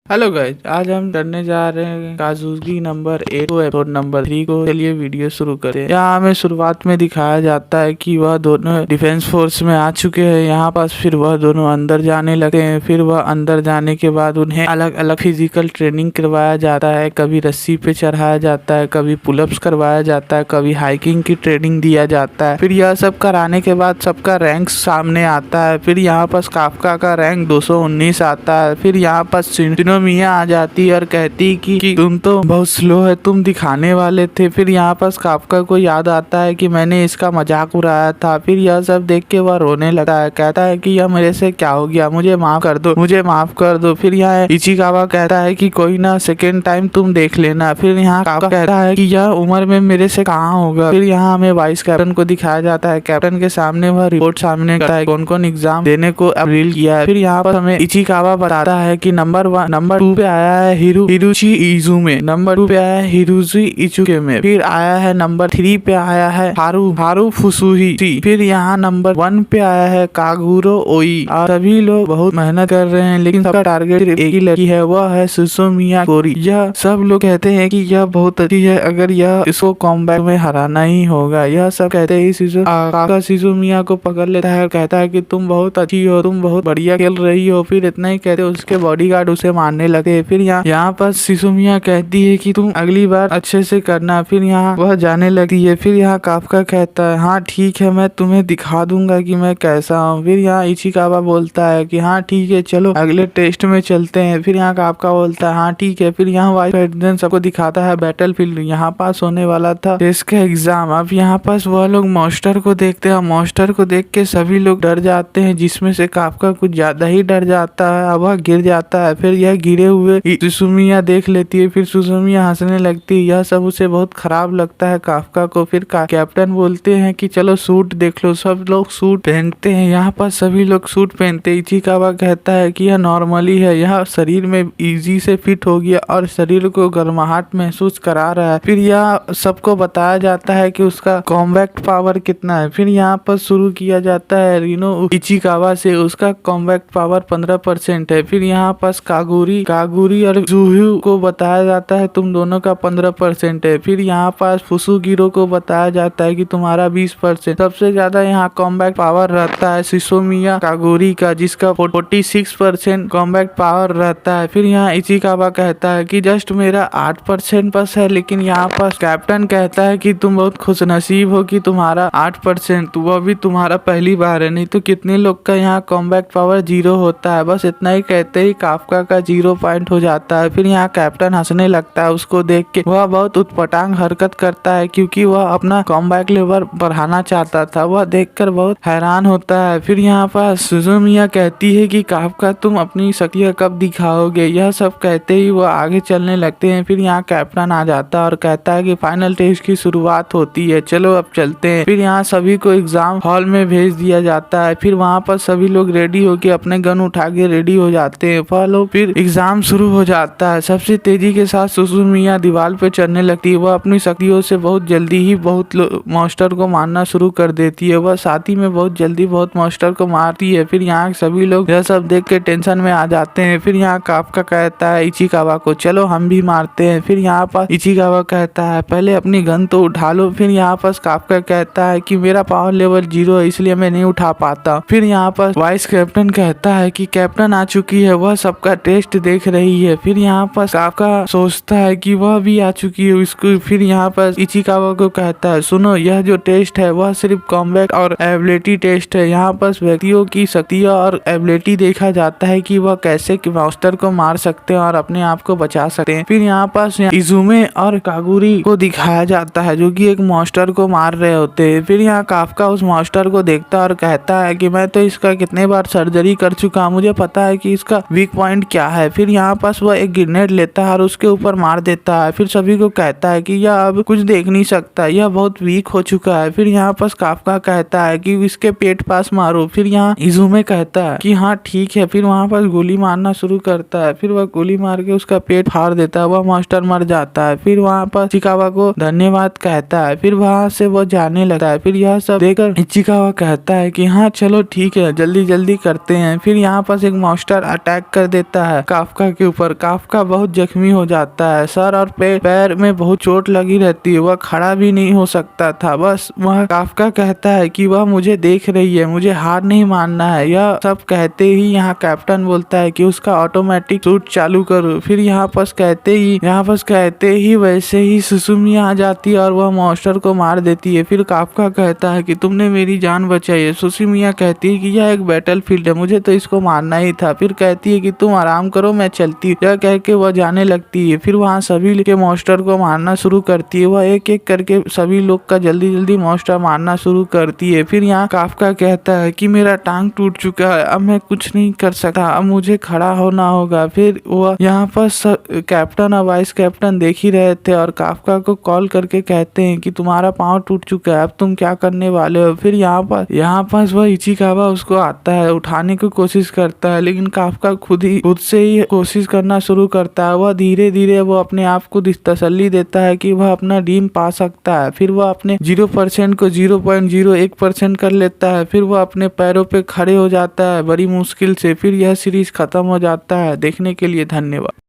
Hello guys, आज हम करने जा रहे हैं काजुकी नंबर 8 को एपिसोड नंबर 3 को। चलिए वीडियो शुरू करते हैं। यहाँ हमें शुरुआत में दिखाया जाता है कि वह दोनों डिफेंस फोर्स में आ चुके हैं। यहाँ पास फिर वह दोनों अंदर जाने लगते हैं। फिर वह अंदर जाने के बाद उन्हें अलग अलग फिजिकल ट्रेनिंग करवाया जाता है। कभी रस्सी पे चढ़ाया जाता है, कभी पुलअप्स करवाया जाता है, कभी हाइकिंग की ट्रेनिंग दिया जाता है। फिर यह सब कराने के बाद सबका रैंक सामने आता है। फिर यहाँ पास काफका का रैंक 219 आता है। फिर यहाँ पास मिया आ जाती और कहती कि तुम तो बहुत स्लो है, तुम दिखाने वाले थे। फिर यहाँ पास काफका को याद आता है कि मैंने इसका मजाक उड़ाया था। फिर यह सब देख के वह रोने लगता है, कहता है कि यह मेरे से क्या हो गया, मुझे माफ कर दो, मुझे माफ कर दो। फिर यहाँ इचिकावा कहता है कि कोई ना, सेकेंड टाइम तुम देख लेना। फिर यहाँ काफका कहता है कि यह उम्र में मेरे से कहाँ होगा। फिर यहाँ हमें वाइस कैप्टन को दिखाया जाता है। कैप्टन के सामने वह रिपोर्ट सामने करता है कौन कौन एग्जाम देने को अपील किया है। फिर यहाँ पर हमें इचिकावा बताता है कि नंबर 2 पे आया है हिरुची इजुमे, नंबर 2 पे आया है हिरुची इचुके, फिर आया है नंबर 3 पे आया है हारू फुसुही। फिर यहाँ नंबर 1 पे आया है कागुरो ओई। और सभी लोग बहुत मेहनत कर रहे हैं, लेकिन सबका टारगेट सिर्फ एक ही लड़की है, वह है सुसुमिया कोरी। यह सब लोग कहते हैं कि यह बहुत अच्छी है, अगर यह इसको कॉम्बैट में हराना ही होगा। यह सब कहते ही सुसुमिया को पकड़ लेता है और कहता है कि तुम बहुत अच्छी हो, तुम बहुत बढ़िया खेल रही हो। फिर इतना ही कहते उसके बॉडीगार्ड उसे मारने लगे। फिर यहाँ पर सुसुमिया कहती है कि तुम अगली बार अच्छे से करना। फिर यहाँ वह जाने लगती है। फिर यहाँ काफका कहता है हाँ ठीक है, मैं तुम्हें दिखा दूंगा कि मैं कैसा हूँ। फिर यहाँ इचिकावा बोलता है कि हाँ ठीक है, चलो अगले टेस्ट में चलते हैं। फिर यहाँ काफका बोलता है हाँ ठीक है। फिर यहाँ वाइस प्रेसिडेंट सबको दिखाता है बैटल फील्ड, यहाँ पास होने वाला था टेस्ट का एग्जाम। अब यहाँ पास वह लोग मॉन्स्टर को देखते हैं। मॉन्स्टर को देख के सभी लोग डर जाते हैं, जिसमें से काफका कुछ ज्यादा ही डर जाता है। अब वह गिर जाता है। फिर यह गिरे हुए सुसुमिया देख लेती है। फिर सुसुमिया हंसने लगती है। यह सब उसे बहुत खराब लगता है काफका को। फिर कैप्टन बोलते हैं कि चलो सूट देख लो। सब लोग सूट पहनते हैं। यहाँ पर सभी लोग सूट पहनते हैं। इचिकावा कहता है कि यह नॉर्मली है, यह शरीर में इजी से फिट हो गया और शरीर को गर्माहट महसूस करा रहा है। फिर यह सबको बताया जाता है कि उसका कॉम्बैक्ट पावर कितना है। फिर यहाँ पर शुरू किया जाता है रिनो इचिकावा से, उसका कॉम्बैक्ट पावर 15% है। फिर यहाँ पास कागुरी और जुहू को बताया जाता है तुम दोनों का 15% है। फिर यहाँ पास फुसुगिरो को बताया जाता है कि तुम्हारा 20%। सबसे ज्यादा यहाँ कॉम्बैक्ट पावर रहता है सुसुमिया कागुरी का, जिसका 46% कॉम्बैक्ट पावर रहता है। फिर यहाँ इचिकावा कहता है कि जस्ट मेरा 8% बस है, लेकिन यहाँ पास कैप्टन कहता है कि तुम बहुत खुशनसीब हो कि तुम्हारा 8%, वह भी तुम्हारा पहली बार है, नहीं तो कितने लोग का यहाँ कॉम्बैक्ट पावर 0 होता है। बस इतना ही कहते ही काफका का 0 पॉइंट हो जाता है। फिर यहाँ कैप्टन हंसने लगता है उसको देख के। वह बहुत उत्पटांग हरकत करता है क्योंकि वह अपना कॉम्बैक्ट लेवल बढ़ाना चाहता था। वह देखकर बहुत हैरान होता है। फिर यहाँ पर सुसुमिया कहती है कि काफका तुम अपनी शक्तियाँ कब दिखाओगे। यह सब कहते ही वह आगे चलने लगते हैं। फिर यहाँ कैप्टन आ जाता है और कहता है कि फाइनल टेस्ट की शुरुआत होती है, चलो अब चलते हैं। फिर यहाँ सभी को एग्जाम हॉल में भेज दिया जाता है। फिर वहाँ पर सभी लोग रेडी होके अपने गन उठा के रेडी हो जाते हैं। फिर एग्जाम शुरू हो जाता है। सबसे तेजी के साथ सुसुमिया दीवार पे चढ़ने लगती है। वह अपनी शक्तियों से बहुत जल्दी ही बहुत मॉन्स्टर को मारना शुरू कर देती है। वह साथ ही में बहुत जल्दी बहुत मॉन्स्टर को मारती है। फिर यहाँ सभी लोग यह सब देख के टेंशन में आ जाते हैं। फिर यहाँ काफका कहता है इचिकावा को चलो हम भी मारते हैं। फिर यहाँ पर इचिकावा कहता है पहले अपनी गन तो उठा लो। फिर यहाँ पर काफका कहता है कि मेरा पावर लेवल 0 है, इसलिए मैं नहीं उठा पाता। फिर यहाँ पर वाइस कैप्टन कहता है कि कैप्टन आ चुकी है, वह सबका टेस्ट देख रही है। फिर यहाँ पर काफका सोचता है कि वह भी आ चुकी है उसको। फिर यहाँ पर इचिकावा को कहता है सुनो, यह जो टेस्ट है वह सिर्फ कॉम्बैट और एबिलिटी टेस्ट है। यहाँ पर व्यक्तियों की शक्तियाँ और एबिलिटी देखा जाता है कि वह कैसे मॉन्स्टर को मार सकते हैं और अपने आप को बचा सकते हैं। फिर यहाँ पर इजुमे और कागुरी को दिखाया जाता है जो कि एक मॉन्स्टर को मार रहे होते हैं। फिर यहाँ काफका उस मॉन्स्टर को देखता है और कहता है कि मैं तो इसका कितने बार सर्जरी कर चुका, मुझे पता है कि इसका वीक पॉइंट क्या है। फिर यहाँ पास वह एक ग्रेनेड लेता है और उसके ऊपर मार देता है। फिर सभी को कहता है कि यह अब कुछ देख नहीं सकता, यह बहुत वीक हो चुका है। फिर यहाँ पास काफका कहता है कि इसके पेट पास मारो। फिर यहाँ इजुमे कहता है कि हाँ ठीक है। फिर वहाँ पास गोली मारना शुरू करता है। फिर वह गोली मार के उसका पेट फाड़ देता है, वह मॉन्स्टर मर जाता है। फिर वहाँ पर इचिकावा को धन्यवाद कहता है। फिर वहाँ से वो जाने लगता है। फिर यह सब देखकर इचिकावा कहता है कि हाँ चलो ठीक है, जल्दी जल्दी करते हैं। फिर यहाँ पास एक मॉन्स्टर अटैक कर देता है काफका के ऊपर। काफका बहुत जख्मी हो जाता है, सर और पैर में बहुत चोट लगी रहती है, वह खड़ा भी नहीं हो सकता था। बस वह काफका कहता है कि वह मुझे देख रही है, मुझे हार नहीं मानना है। यह सब कहते ही यहाँ कैप्टन बोलता है कि उसका ऑटोमेटिक सूट चालू करो। फिर यहाँ पास कहते ही वैसे ही सुसुमिया आ जाती है और वह मॉन्स्टर को मार देती है। फिर काफका कहता है कि तुमने मेरी जान बचाई है। सुसुमिया कहती है कि यह एक बैटलफील्ड है, मुझे तो इसको मारना ही था। फिर कहती है कि तुम आराम करो, मैं चलती हूँ। यह कह के वह जाने लगती है। फिर वहाँ सभी के मॉन्स्टर को मारना शुरू करती है। वह एक एक करके सभी लोग का जल्दी मॉन्स्टर मारना शुरू करती है। फिर यहाँ काफका कहता है कि मेरा टांग टूट चुका है, अब मैं कुछ नहीं कर सकता, अब मुझे खड़ा होना होगा। फिर वह यहाँ पर कैप्टन और वाइस कैप्टन देख ही रहे थे और काफका को कॉल करके कहते हैं कि तुम्हारा पाँव टूट चुका है, अब तुम क्या करने वाले हो। फिर यहाँ पास वह इचिकावा उसको आता है, उठाने की कोशिश करता है, लेकिन काफका खुद से ही कोशिश करना शुरू करता है। वह धीरे धीरे वो अपने आप को तसल्ली देता है कि वह अपना ड्रीम पा सकता है। फिर वह अपने 0% को 0.01% कर लेता है। फिर वह अपने पैरों पे खड़े हो जाता है बड़ी मुश्किल से। फिर यह सीरीज खत्म हो जाता है। देखने के लिए धन्यवाद।